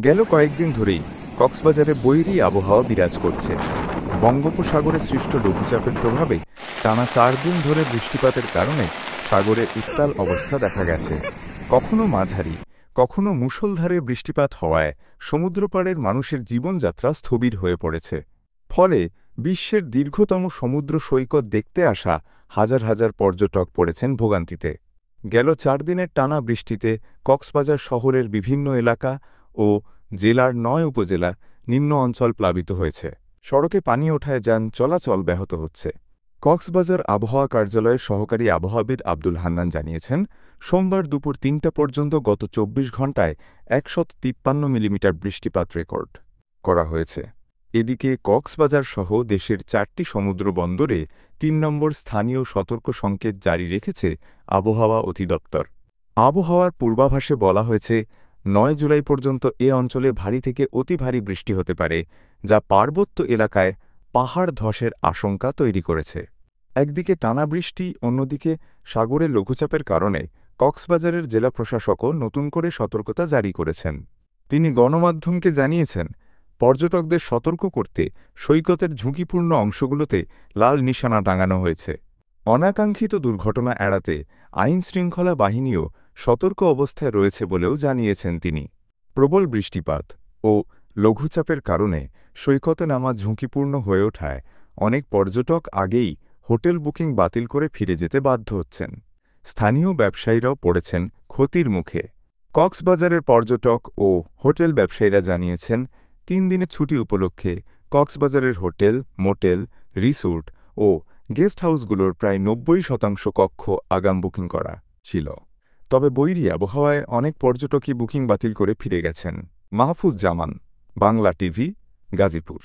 গেল কয়েকদিন ধরেই কক্সবাজারে বৈরী আবহাওয়া বিরাজ করছে। বঙ্গোপসাগরে সৃষ্ট লঘুচাপের প্রভাবে টানা 4 দিন ধরে বৃষ্টিপাতের কারণে সাগরে উত্তাল অবস্থা দেখা গেছে। কখনো মাঝারি, কখনো মুষলধারে বৃষ্টিপাত হওয়ায় সমুদ্রপাড়ের মানুষের জীবনযাত্রা স্থবির হয়ে পড়েছে। ফলে বিশ্বের দীর্ঘতম সমুদ্র সৈকত দেখতে আসা হাজার হাজার পর্যটক পড়েছেন ভোগান্তিতে। গেল 4 দিনের টানা বৃষ্টিতে কক্সবাজার শহরের বিভিন্ন এলাকা ও জেলার 9 উপজেলা নিম্ন অঞ্চল প্লাবিত হয়েছে। সড়কে পানি ওঠায় যান চলাচল ব্যাহত হচ্ছে। কক্সবাজার আবহাওয়া কার্যালয়ের সহকারী আবহাওয়াবিদ আব্দুল হান্নান জানিয়েছেন, সোমবার দুপুর 3টা পর্যন্ত গত 24 ঘণ্টায় 153 মিলিমিটার বৃষ্টিপাত রেকর্ড করা হয়েছে। এদিকে কক্সবাজার সহ দেশের 4টি সমুদ্র বন্দরে 3 নম্বর স্থানীয় সতর্ক সংকেত জারি রেখেছে আবহাওয়া অধিদপ্তর। আবহাওয়ার পূর্বাভাসে বলা হয়েছে, 9 জুলাই পর্যন্ত এ অঞ্চলে ভারী থেকে অতি ভারী বৃষ্টি হতে পারে, যা পার্বত্য এলাকায় পাহাড় ধসের আশঙ্কা তৈরি করেছে। একদিকে টানা বৃষ্টি, অন্যদিকে সাগরে লঘুচাপের কারণে কক্সবাজারের জেলা প্রশাসকও নতুন করে সতর্কতা জারি করেছেন। তিনি গণমাধ্যমকে জানিয়েছেন, পর্যটকদের সতর্ক করতে সৈকতের ঝুঁকিপূর্ণ অংশগুলোতে লাল নিশানা টাঙানো হয়েছে। অনাকাঙ্ক্ষিত দুর্ঘটনা এড়াতে আইনশৃঙ্খলা বাহিনীও সতর্ক অবস্থায় রয়েছে বলেও জানিয়েছেন তিনি। প্রবল বৃষ্টিপাত ও লঘুচাপের কারণে সৈকতে নামা ঝুঁকিপূর্ণ হয়ে ওঠায় অনেক পর্যটক আগেই হোটেল বুকিং বাতিল করে ফিরে যেতে বাধ্য হচ্ছেন। স্থানীয় ব্যবসায়ীরাও পড়েছেন ক্ষতির মুখে। কক্সবাজারের পর্যটক ও হোটেল ব্যবসায়ীরা জানিয়েছেন, 3 দিনের ছুটি উপলক্ষে কক্সবাজারের হোটেল, মোটেল, রিসোর্ট ও গেস্ট হাউসগুলোর প্রায় 90% কক্ষ আগাম বুকিং করা ছিল। তবে বৈরী আবহাওয়ায় অনেক পর্যটকই বুকিং বাতিল করে ফিরে গেছেন। মাহফুজ জামান, বাংলা টিভি, গাজীপুর।